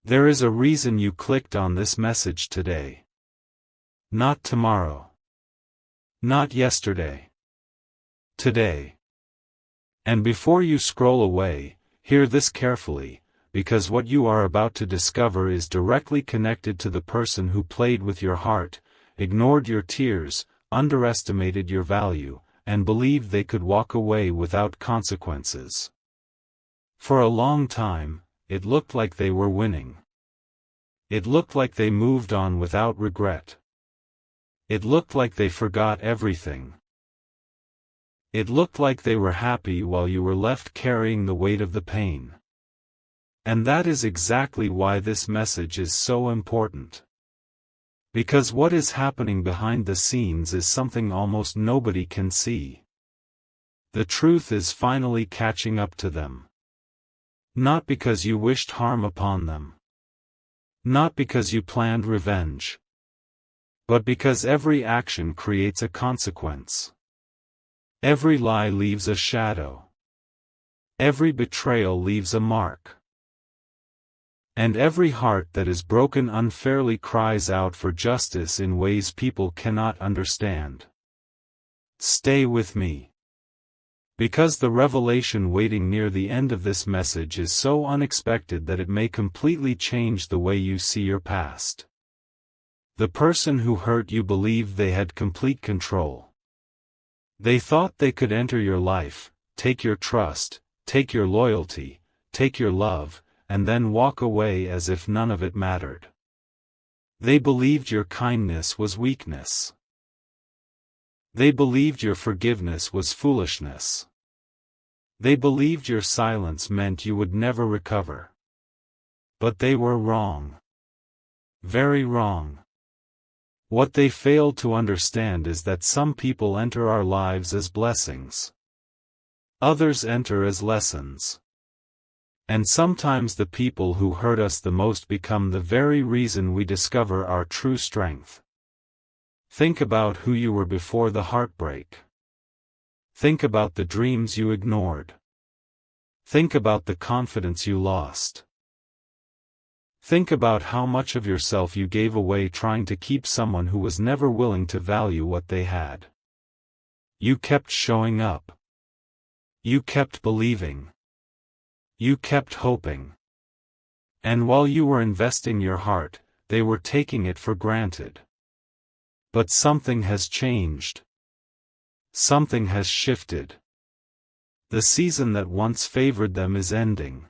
There is a reason you clicked on this message today. Not tomorrow. Not yesterday. Today. And before you scroll away, hear this carefully, because what you are about to discover is directly connected to the person who played with your heart, ignored your tears, underestimated your value, and believed they could walk away without consequences. For a long time, it looked like they were winning. It looked like they moved on without regret. It looked like they forgot everything. It looked like they were happy while you were left carrying the weight of the pain. And that is exactly why this message is so important. Because what is happening behind the scenes is something almost nobody can see. The truth is finally catching up to them. Not because you wished harm upon them. Not because you planned revenge. But because every action creates a consequence. Every lie leaves a shadow. Every betrayal leaves a mark. And every heart that is broken unfairly cries out for justice in ways people cannot understand. Stay with me. Because the revelation waiting near the end of this message is so unexpected that it may completely change the way you see your past. The person who hurt you believed they had complete control. They thought they could enter your life, take your trust, take your loyalty, take your love, and then walk away as if none of it mattered. They believed your kindness was weakness. They believed your forgiveness was foolishness. They believed your silence meant you would never recover. But they were wrong. Very wrong. What they failed to understand is that some people enter our lives as blessings. Others enter as lessons. And sometimes the people who hurt us the most become the very reason we discover our true strength. Think about who you were before the heartbreak. Think about the dreams you ignored. Think about the confidence you lost. Think about how much of yourself you gave away trying to keep someone who was never willing to value what they had. You kept showing up. You kept believing. You kept hoping. And while you were investing your heart, they were taking it for granted. But something has changed. Something has shifted. The season that once favored them is ending.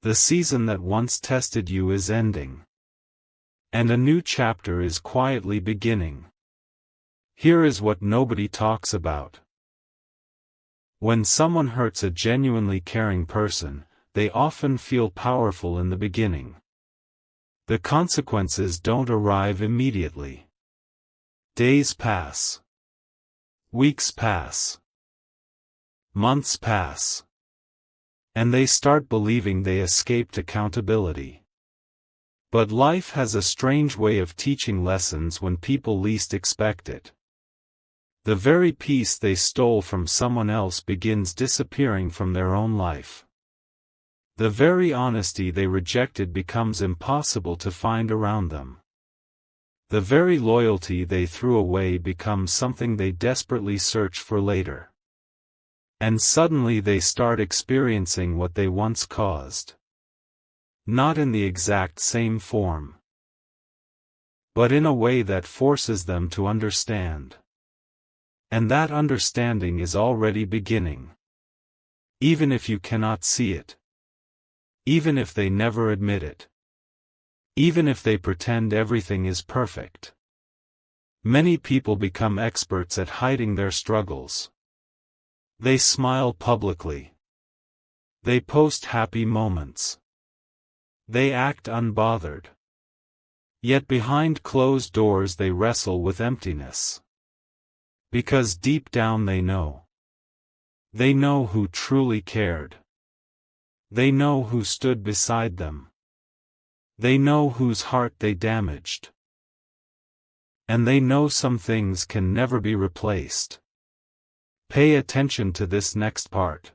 The season that once tested you is ending. And a new chapter is quietly beginning. Here is what nobody talks about. When someone hurts a genuinely caring person, they often feel powerful in the beginning. The consequences don't arrive immediately. Days pass. Weeks pass. Months pass. And they start believing they escaped accountability. But life has a strange way of teaching lessons when people least expect it. The very piece they stole from someone else begins disappearing from their own life. The very honesty they rejected becomes impossible to find around them. The very loyalty they threw away becomes something they desperately search for later. And suddenly they start experiencing what they once caused. Not in the exact same form, but in a way that forces them to understand. And that understanding is already beginning. Even if you cannot see it. Even if they never admit it. Even if they pretend everything is perfect. Many people become experts at hiding their struggles. They smile publicly. They post happy moments. They act unbothered. Yet behind closed doors they wrestle with emptiness. Because deep down they know. They know who truly cared. They know who stood beside them. They know whose heart they damaged. And they know some things can never be replaced. Pay attention to this next part.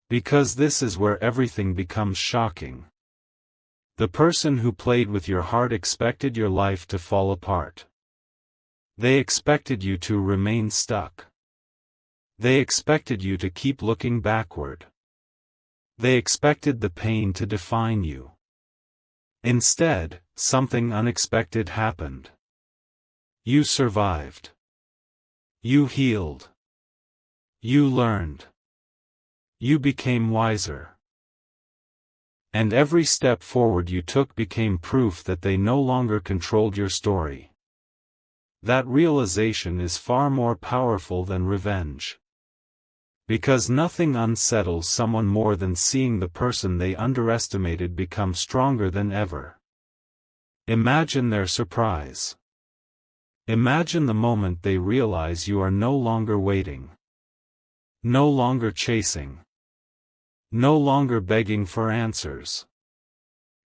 Because this is where everything becomes shocking. The person who played with your heart expected your life to fall apart. They expected you to remain stuck. They expected you to keep looking backward. They expected the pain to define you. Instead, something unexpected happened. You survived. You healed. You learned. You became wiser. And every step forward you took became proof that they no longer controlled your story. That realization is far more powerful than revenge. Because nothing unsettles someone more than seeing the person they underestimated become stronger than ever. Imagine their surprise. Imagine the moment they realize you are no longer waiting. No longer chasing. No longer begging for answers.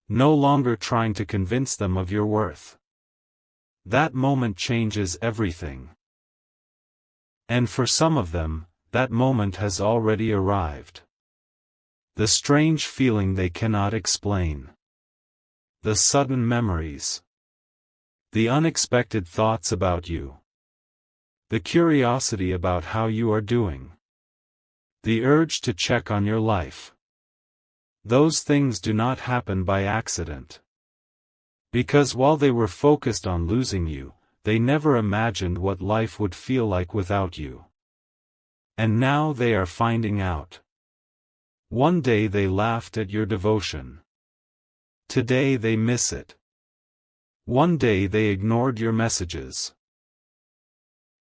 No longer trying to convince them of your worth. That moment changes everything. And for some of them, that moment has already arrived. The strange feeling they cannot explain. The sudden memories. The unexpected thoughts about you. The curiosity about how you are doing. The urge to check on your life. Those things do not happen by accident. Because while they were focused on losing you, they never imagined what life would feel like without you. And now they are finding out. One day they laughed at your devotion. Today they miss it. One day they ignored your messages.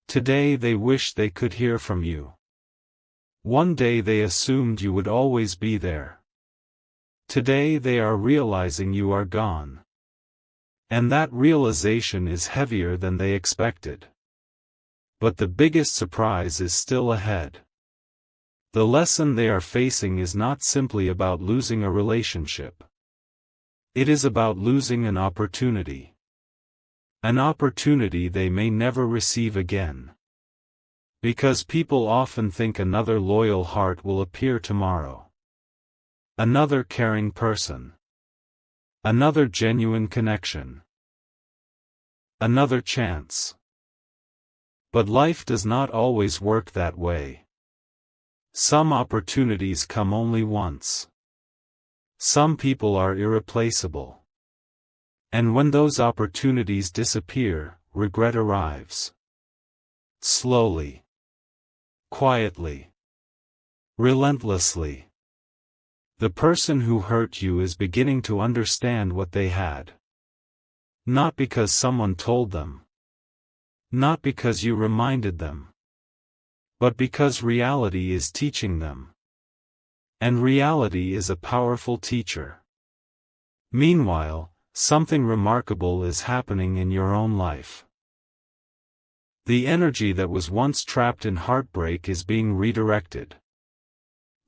Today they wish they could hear from you. One day they assumed you would always be there. Today they are realizing you are gone. And that realization is heavier than they expected. But the biggest surprise is still ahead. The lesson they are facing is not simply about losing a relationship. It is about losing an opportunity. An opportunity they may never receive again. Because people often think another loyal heart will appear tomorrow. Another caring person. Another genuine connection. Another chance. But life does not always work that way. Some opportunities come only once. Some people are irreplaceable. And when those opportunities disappear, regret arrives. Slowly. Quietly. Relentlessly. The person who hurt you is beginning to understand what they had. Not because someone told them. Not because you reminded them. But because reality is teaching them. And reality is a powerful teacher. Meanwhile, something remarkable is happening in your own life. The energy that was once trapped in heartbreak is being redirected.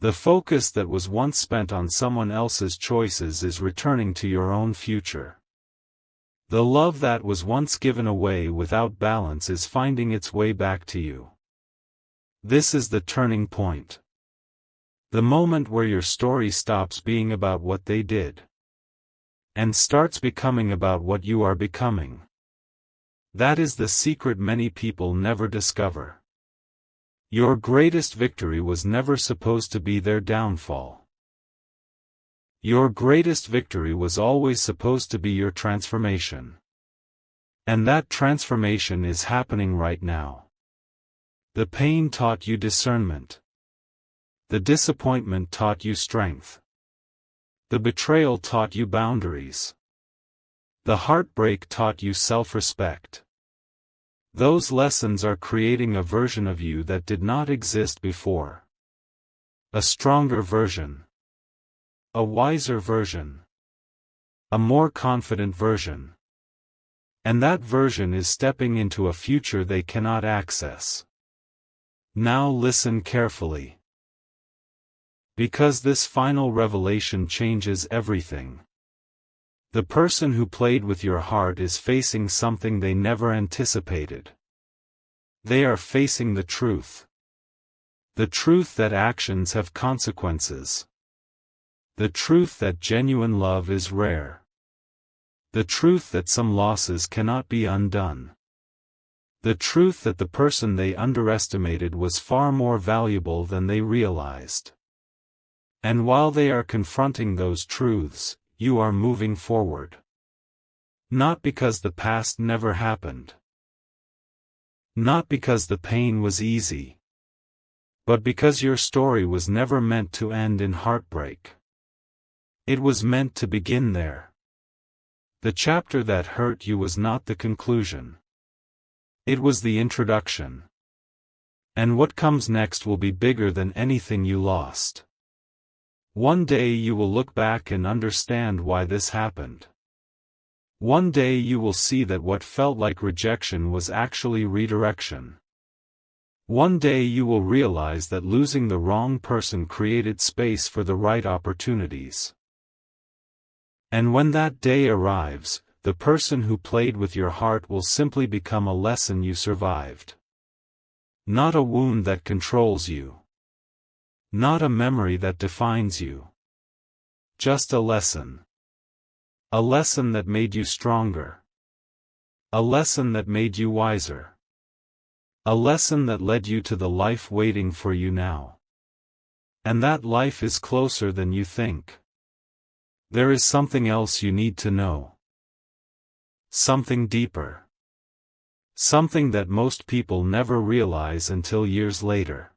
The focus that was once spent on someone else's choices is returning to your own future. The love that was once given away without balance is finding its way back to you. This is the turning point. The moment where your story stops being about what they did. And starts becoming about what you are becoming. That is the secret many people never discover. Your greatest victory was never supposed to be their downfall. Your greatest victory was always supposed to be your transformation. And that transformation is happening right now. The pain taught you discernment. The disappointment taught you strength. The betrayal taught you boundaries. The heartbreak taught you self-respect. Those lessons are creating a version of you that did not exist before. A stronger version. A wiser version. A more confident version. And that version is stepping into a future they cannot access. Now listen carefully. Because this final revelation changes everything. The person who played with your heart is facing something they never anticipated. They are facing the truth. The truth that actions have consequences. The truth that genuine love is rare. The truth that some losses cannot be undone. The truth that the person they underestimated was far more valuable than they realized. And while they are confronting those truths, you are moving forward. Not because the past never happened. Not because the pain was easy. But because your story was never meant to end in heartbreak. It was meant to begin there. The chapter that hurt you was not the conclusion. It was the introduction. And what comes next will be bigger than anything you lost. One day you will look back and understand why this happened. One day you will see that what felt like rejection was actually redirection. One day you will realize that losing the wrong person created space for the right opportunities. And when that day arrives, the person who played with your heart will simply become a lesson you survived. Not a wound that controls you. Not a memory that defines you. Just a lesson. A lesson that made you stronger. A lesson that made you wiser. A lesson that led you to the life waiting for you now. And that life is closer than you think. There is something else you need to know. Something deeper. Something that most people never realize until years later.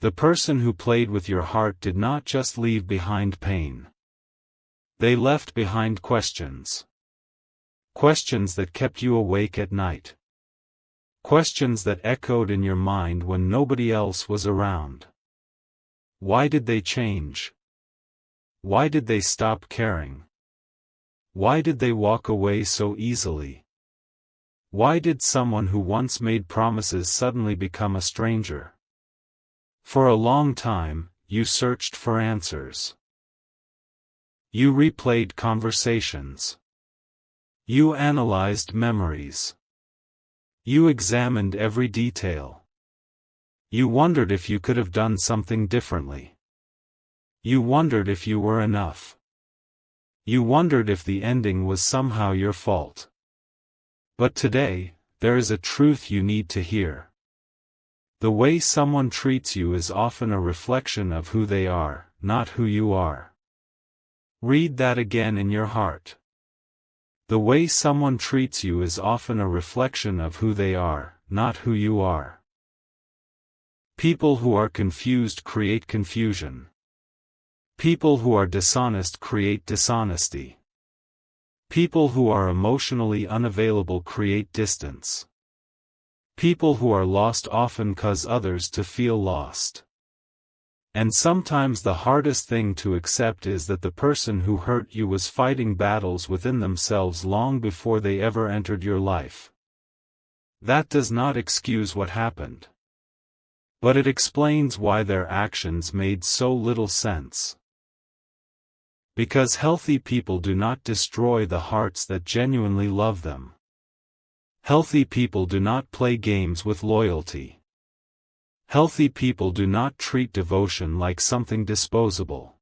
The person who played with your heart did not just leave behind pain. They left behind questions. Questions that kept you awake at night. Questions that echoed in your mind when nobody else was around. Why did they change? Why did they stop caring? Why did they walk away so easily? Why did someone who once made promises suddenly become a stranger? For a long time, you searched for answers. You replayed conversations. You analyzed memories. You examined every detail. You wondered if you could have done something differently. You wondered if you were enough. You wondered if the ending was somehow your fault. But today, there is a truth you need to hear. The way someone treats you is often a reflection of who they are, not who you are. Read that again in your heart. The way someone treats you is often a reflection of who they are, not who you are. People who are confused create confusion. People who are dishonest create dishonesty. People who are emotionally unavailable create distance. People who are lost often cause others to feel lost. And sometimes the hardest thing to accept is that the person who hurt you was fighting battles within themselves long before they ever entered your life. That does not excuse what happened. But it explains why their actions made so little sense. Because healthy people do not destroy the hearts that genuinely love them. Healthy people do not play games with loyalty. Healthy people do not treat devotion like something disposable.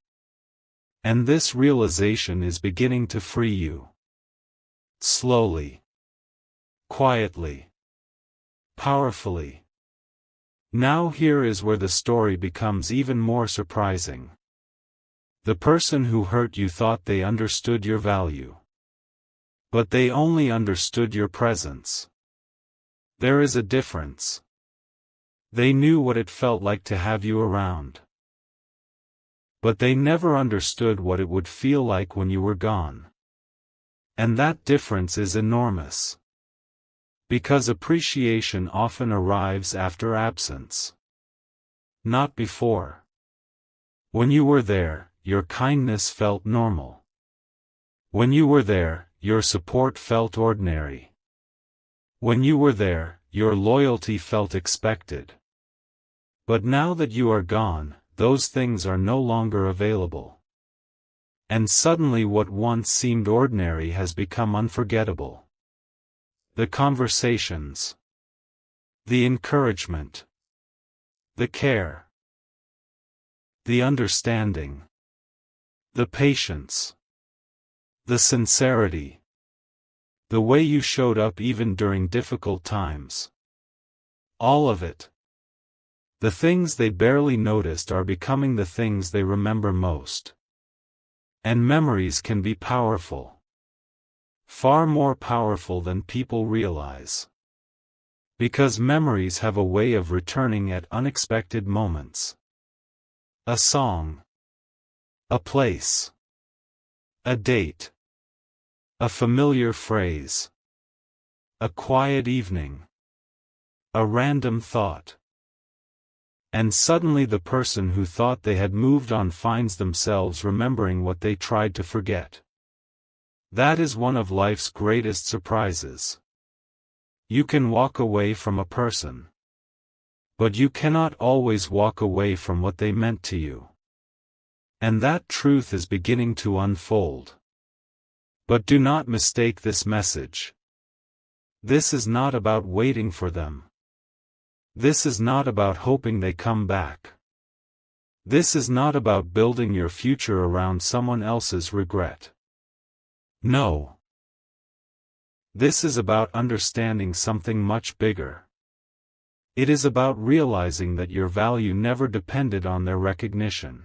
And this realization is beginning to free you. Slowly. Quietly. Powerfully. Now here is where the story becomes even more surprising. The person who hurt you thought they understood your value. But they only understood your presence. There is a difference. They knew what it felt like to have you around. But they never understood what it would feel like when you were gone. And that difference is enormous. Because appreciation often arrives after absence. Not before. When you were there, your kindness felt normal. When you were there, your support felt ordinary. When you were there, your loyalty felt expected. But now that you are gone, those things are no longer available. And suddenly what once seemed ordinary has become unforgettable. The conversations. The encouragement. The care. The understanding. The patience. The sincerity. The way you showed up even during difficult times. All of it. The things they barely noticed are becoming the things they remember most. And memories can be powerful. Far more powerful than people realize. Because memories have a way of returning at unexpected moments. A song. A place. A date. A familiar phrase. A quiet evening. A random thought. And suddenly the person who thought they had moved on finds themselves remembering what they tried to forget. That is one of life's greatest surprises. You can walk away from a person. But you cannot always walk away from what they meant to you. And that truth is beginning to unfold. But do not mistake this message. This is not about waiting for them. This is not about hoping they come back. This is not about building your future around someone else's regret. No. This is about understanding something much bigger. It is about realizing that your value never depended on their recognition.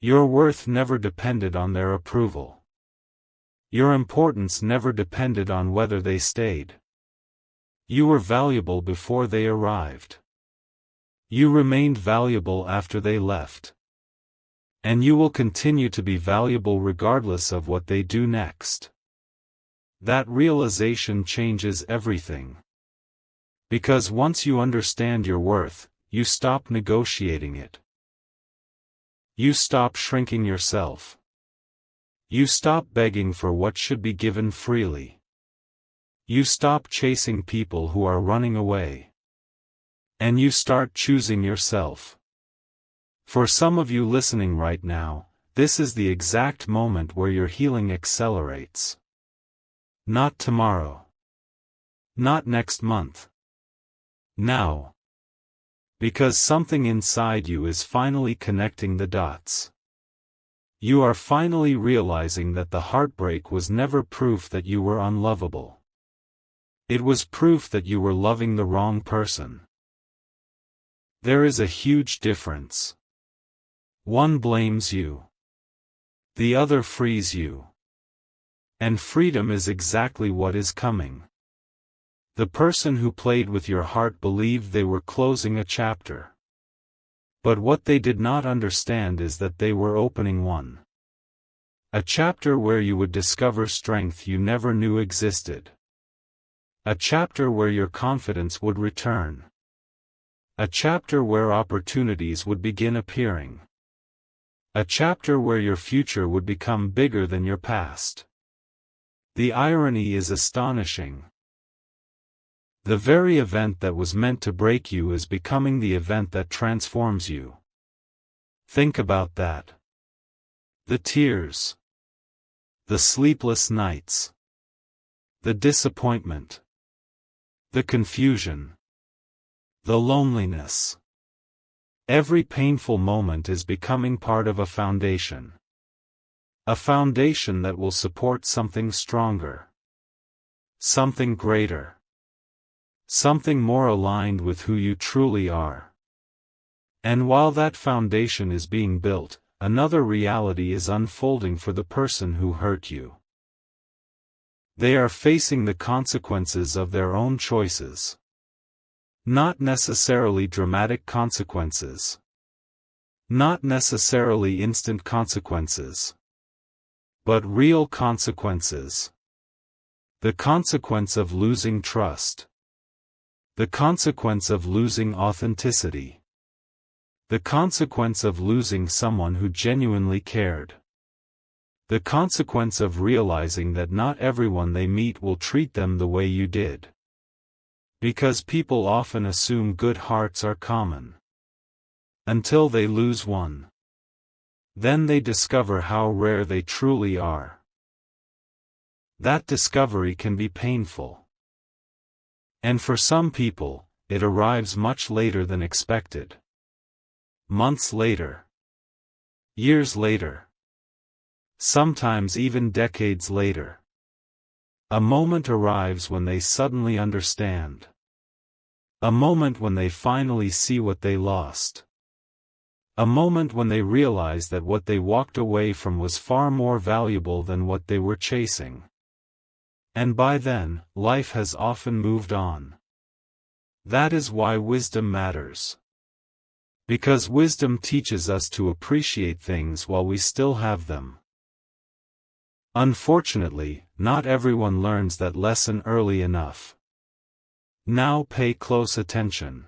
Your worth never depended on their approval. Your importance never depended on whether they stayed. You were valuable before they arrived. You remained valuable after they left. And you will continue to be valuable regardless of what they do next. That realization changes everything. Because once you understand your worth, you stop negotiating it. You stop shrinking yourself. You stop begging for what should be given freely. You stop chasing people who are running away. And you start choosing yourself. For some of you listening right now, this is the exact moment where your healing accelerates. Not tomorrow. Not next month. Now. Because something inside you is finally connecting the dots. You are finally realizing that the heartbreak was never proof that you were unlovable. It was proof that you were loving the wrong person. There is a huge difference. One blames you. The other frees you. And freedom is exactly what is coming. The person who played with your heart believed they were closing a chapter. But what they did not understand is that they were opening one. A chapter where you would discover strength you never knew existed. A chapter where your confidence would return. A chapter where opportunities would begin appearing. A chapter where your future would become bigger than your past. The irony is astonishing. The very event that was meant to break you is becoming the event that transforms you. Think about that. The tears. The sleepless nights. The disappointment. The confusion. The loneliness. Every painful moment is becoming part of a foundation. A foundation that will support something stronger. Something greater. Something more aligned with who you truly are. And while that foundation is being built, another reality is unfolding for the person who hurt you. They are facing the consequences of their own choices. Not necessarily dramatic consequences. Not necessarily instant consequences. But real consequences. The consequence of losing trust. The consequence of losing authenticity. The consequence of losing someone who genuinely cared. The consequence of realizing that not everyone they meet will treat them the way you did. Because people often assume good hearts are common. Until they lose one. Then they discover how rare they truly are. That discovery can be painful. And for some people, it arrives much later than expected. Months later. Years later. sometimes even decades later. A moment arrives when they suddenly understand. A moment when they finally see what they lost. A moment when they realize that what they walked away from was far more valuable than what they were chasing. And by then, life has often moved on. That is why wisdom matters. Because wisdom teaches us to appreciate things while we still have them. Unfortunately, not everyone learns that lesson early enough. Now pay close attention.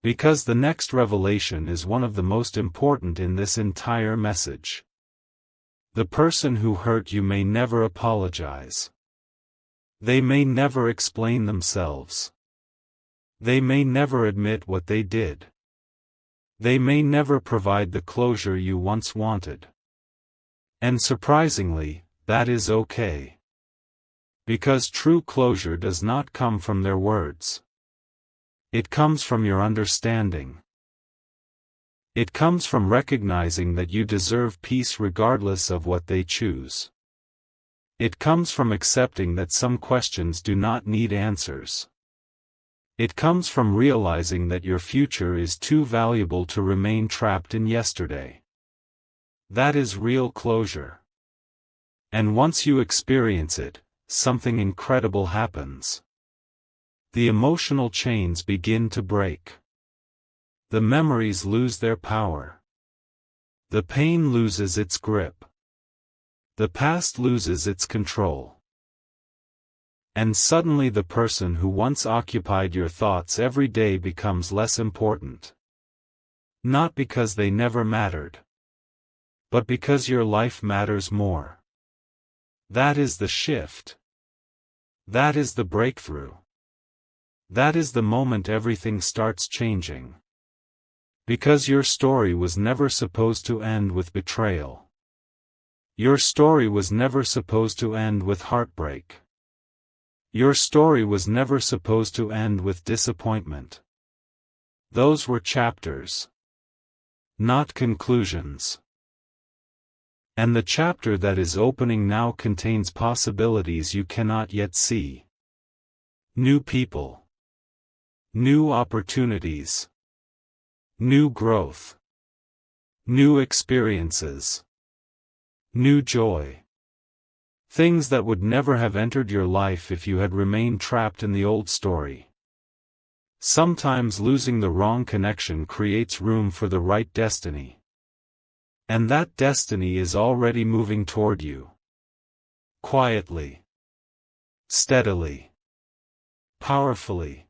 Because the next revelation is one of the most important in this entire message. The person who hurt you may never apologize. They may never explain themselves. They may never admit what they did. They may never provide the closure you once wanted. And surprisingly, that is okay. Because true closure does not come from their words. It comes from your understanding. It comes from recognizing that you deserve peace regardless of what they choose. It comes from accepting that some questions do not need answers. It comes from realizing that your future is too valuable to remain trapped in yesterday. That is real closure. And once you experience it, something incredible happens. The emotional chains begin to break. The memories lose their power. The pain loses its grip. The past loses its control. And suddenly the person who once occupied your thoughts every day becomes less important. Not because they never mattered, but because your life matters more. That is the shift. That is the breakthrough. That is the moment everything starts changing. Because your story was never supposed to end with betrayal. Your story was never supposed to end with heartbreak. Your story was never supposed to end with disappointment. Those were chapters, not conclusions. And the chapter that is opening now contains possibilities you cannot yet see. New people. New opportunities. New growth. New experiences. New joy. Things that would never have entered your life if you had remained trapped in the old story. Sometimes losing the wrong connection creates room for the right destiny. And that destiny is already moving toward you. Quietly. Steadily. Powerfully.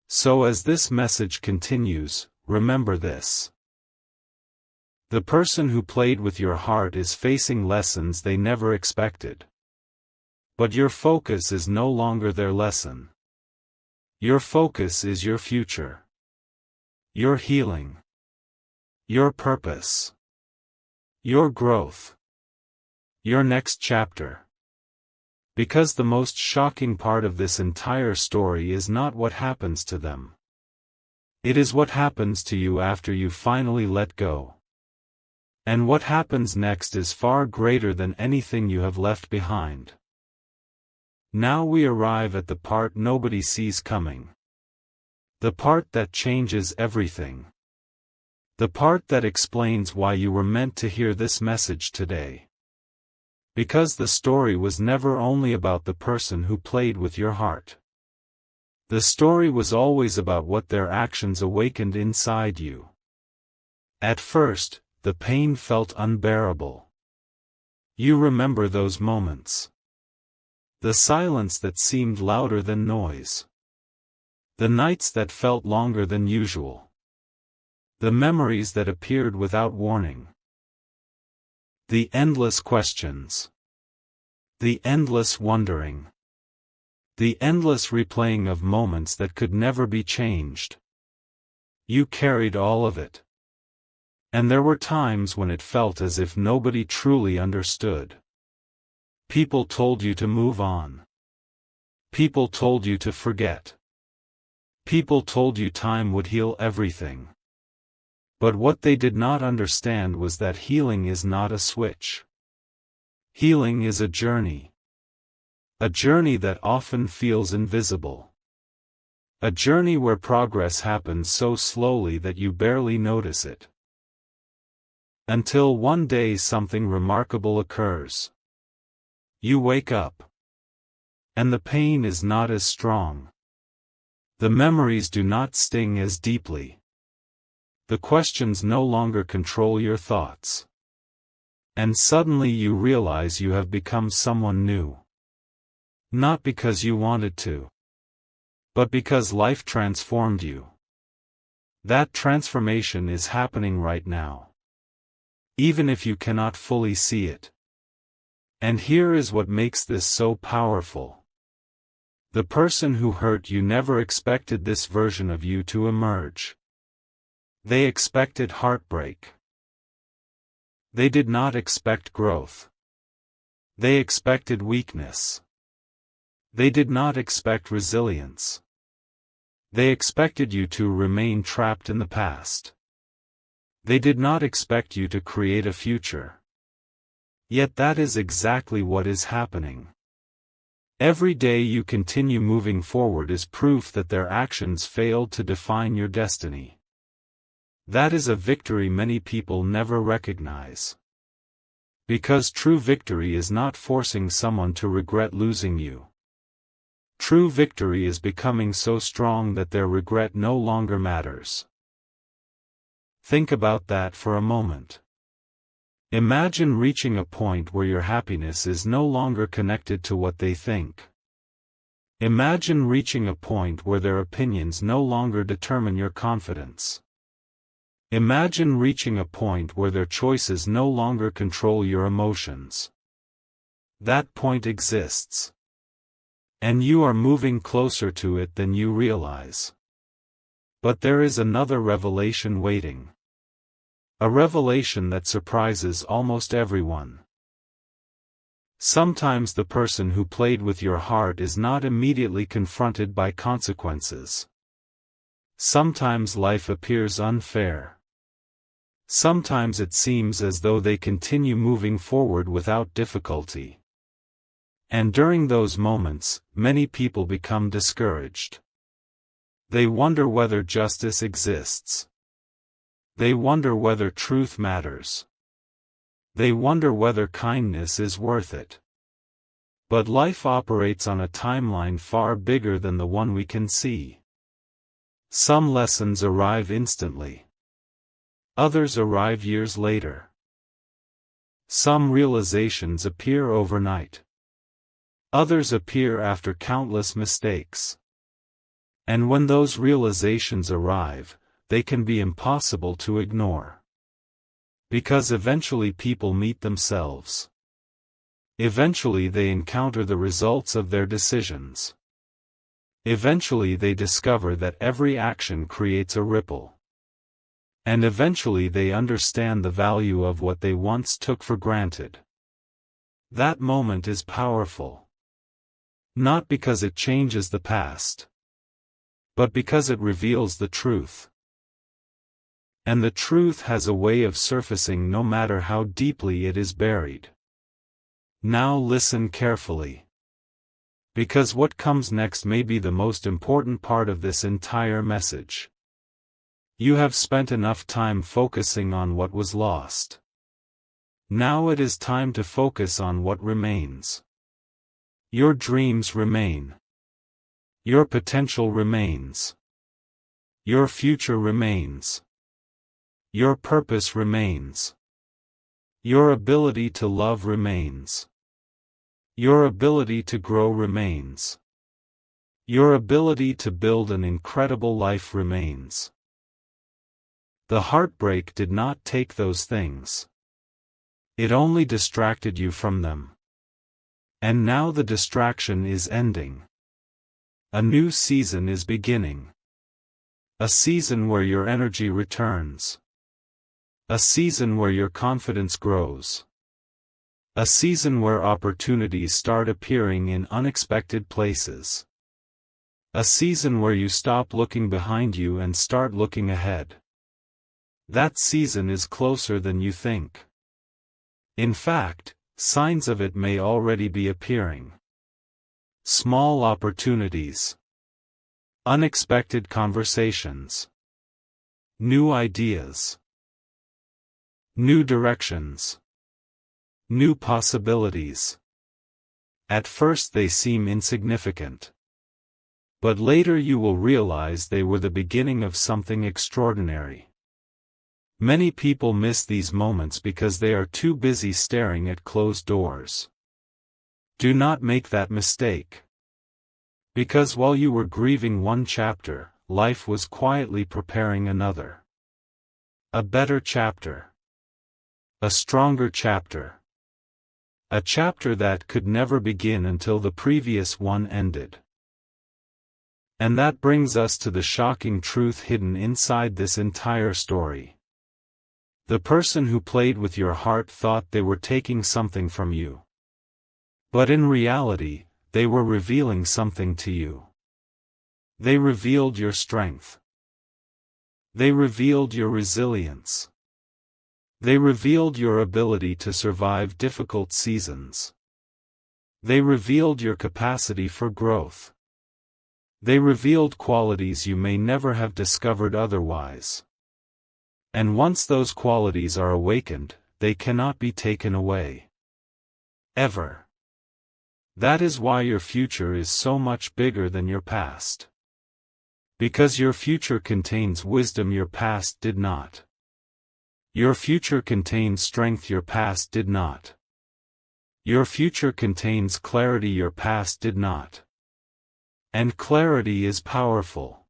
So as this message continues, remember this. The person who played with your heart is facing lessons they never expected. But your focus is no longer their lesson. Your focus is your future. Your healing. Your purpose. Your growth. Your next chapter. Because the most shocking part of this entire story is not what happens to them. It is what happens to you after you finally let go. And what happens next is far greater than anything you have left behind. Now we arrive at the part nobody sees coming. The part that changes everything. The part that explains why you were meant to hear this message today. Because the story was never only about the person who played with your heart. The story was always about what their actions awakened inside you. At first, the pain felt unbearable. You remember those moments. The silence that seemed louder than noise. The nights that felt longer than usual. The memories that appeared without warning. The endless questions. The endless wondering. The endless replaying of moments that could never be changed. You carried all of it. And there were times when it felt as if nobody truly understood. People told you to move on. People told you to forget. People told you time would heal everything. But what they did not understand was that healing is not a switch. Healing is a journey. A journey that often feels invisible. A journey where progress happens so slowly that you barely notice it. Until one day something remarkable occurs. You wake up. And the pain is not as strong. The memories do not sting as deeply. The questions no longer control your thoughts. And suddenly you realize you have become someone new. Not because you wanted to, but because life transformed you. That transformation is happening right now, even if you cannot fully see it. And here is what makes this so powerful. The person who hurt you never expected this version of you to emerge. They expected heartbreak. They did not expect growth. They expected weakness. They did not expect resilience. They expected you to remain trapped in the past. They did not expect you to create a future. Yet that is exactly what is happening. Every day you continue moving forward is proof that their actions failed to define your destiny. That is a victory many people never recognize. Because true victory is not forcing someone to regret losing you. True victory is becoming so strong that their regret no longer matters. Think about that for a moment. Imagine reaching a point where your happiness is no longer connected to what they think. Imagine reaching a point where their opinions no longer determine your confidence. Imagine reaching a point where their choices no longer control your emotions. That point exists. And you are moving closer to it than you realize. But there is another revelation waiting. A revelation that surprises almost everyone. Sometimes the person who played with your heart is not immediately confronted by consequences. Sometimes life appears unfair. Sometimes it seems as though they continue moving forward without difficulty. And during those moments, many people become discouraged. They wonder whether justice exists. They wonder whether truth matters. They wonder whether kindness is worth it. But life operates on a timeline far bigger than the one we can see. Some lessons arrive instantly. Others arrive years later. Some realizations appear overnight. Others appear after countless mistakes. And when those realizations arrive, they can be impossible to ignore. Because eventually people meet themselves. Eventually they encounter the results of their decisions. Eventually they discover that every action creates a ripple. And eventually they understand the value of what they once took for granted. That moment is powerful. Not because it changes the past, but because it reveals the truth. And the truth has a way of surfacing no matter how deeply it is buried. Now listen carefully. Because what comes next may be the most important part of this entire message. You have spent enough time focusing on what was lost. Now it is time to focus on what remains. Your dreams remain. Your potential remains. Your future remains. Your purpose remains. Your ability to love remains. Your ability to grow remains. Your ability to build an incredible life remains. The heartbreak did not take those things. It only distracted you from them. And now the distraction is ending. A new season is beginning. A season where your energy returns. A season where your confidence grows. A season where opportunities start appearing in unexpected places. A season where you stop looking behind you and start looking ahead. That season is closer than you think. In fact, signs of it may already be appearing. Small opportunities. Unexpected conversations. New ideas. New directions. New possibilities. At first they seem insignificant. But later you will realize they were the beginning of something extraordinary. Many people miss these moments because they are too busy staring at closed doors. Do not make that mistake. Because while you were grieving one chapter, life was quietly preparing another. A better chapter. A stronger chapter. A chapter that could never begin until the previous one ended. And that brings us to the shocking truth hidden inside this entire story. The person who played with your heart thought they were taking something from you. But in reality, they were revealing something to you. They revealed your strength. They revealed your resilience. They revealed your ability to survive difficult seasons. They revealed your capacity for growth. They revealed qualities you may never have discovered otherwise. And once those qualities are awakened, they cannot be taken away. Ever. That is why your future is so much bigger than your past. Because your future contains wisdom your past did not. Your future contains strength your past did not. Your future contains clarity your past did not. And clarity is powerful.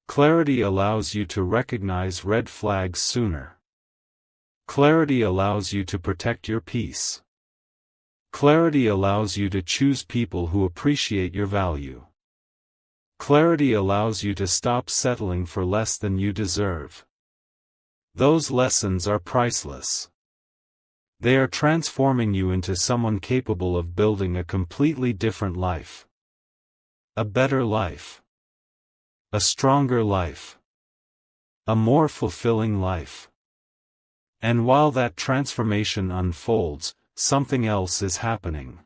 Clarity allows you to recognize red flags sooner. Clarity allows you to protect your peace. Clarity allows you to choose people who appreciate your value. Clarity allows you to stop settling for less than you deserve. Those lessons are priceless. They are transforming you into someone capable of building a completely different life. A better life. A stronger life. A more fulfilling life. And while that transformation unfolds, something else is happening.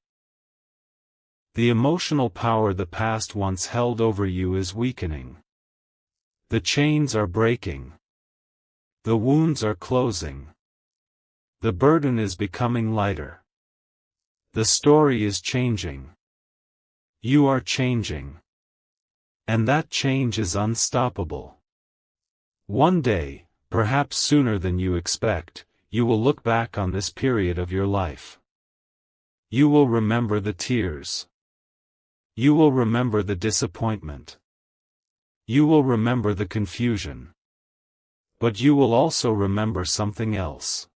The emotional power the past once held over you is weakening. The chains are breaking. The wounds are closing. The burden is becoming lighter. The story is changing. You are changing. And that change is unstoppable. One day, perhaps sooner than you expect, you will look back on this period of your life. You will remember the tears. You will remember the disappointment. You will remember the confusion. But you will also remember something else.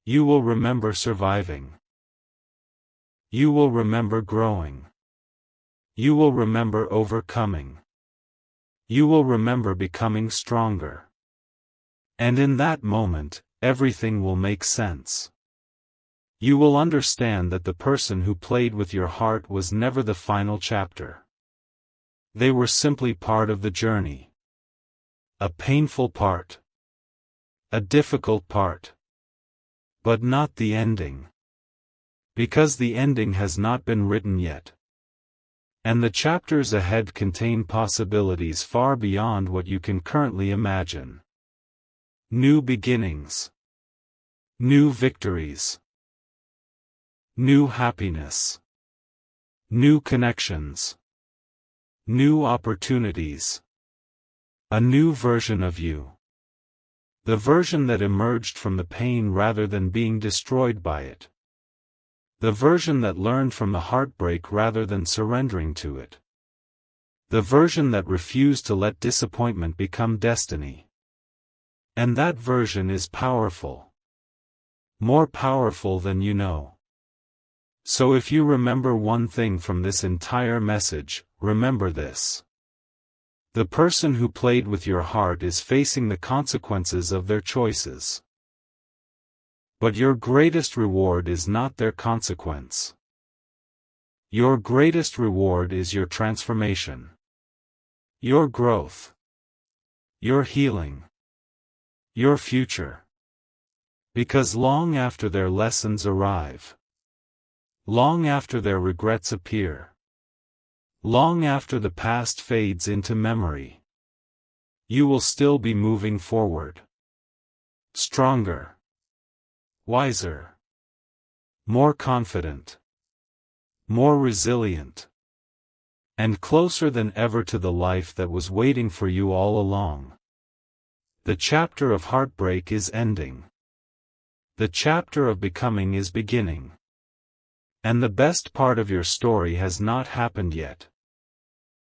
You will remember surviving. You will remember growing. You will remember overcoming. You will remember becoming stronger. And in that moment, everything will make sense. You will understand that the person who played with your heart was never the final chapter. They were simply part of the journey. A painful part. A difficult part. But not the ending. Because the ending has not been written yet. And the chapters ahead contain possibilities far beyond what you can currently imagine. New beginnings. New victories. New happiness. New connections. New opportunities. A new version of you. The version that emerged from the pain rather than being destroyed by it. The version that learned from the heartbreak rather than surrendering to it. The version that refused to let disappointment become destiny. And that version is powerful. More powerful than you know. So if you remember one thing from this entire message, remember this. The person who played with your heart is facing the consequences of their choices. But your greatest reward is not their consequence. Your greatest reward is your transformation. Your growth. Your healing. your future. Because long after their lessons arrive, long after their regrets appear, long after the past fades into memory, you will still be moving forward. Stronger, wiser, more confident, more resilient, and closer than ever to the life that was waiting for you all along. The chapter of heartbreak is ending. The chapter of becoming is beginning. And the best part of your story has not happened yet.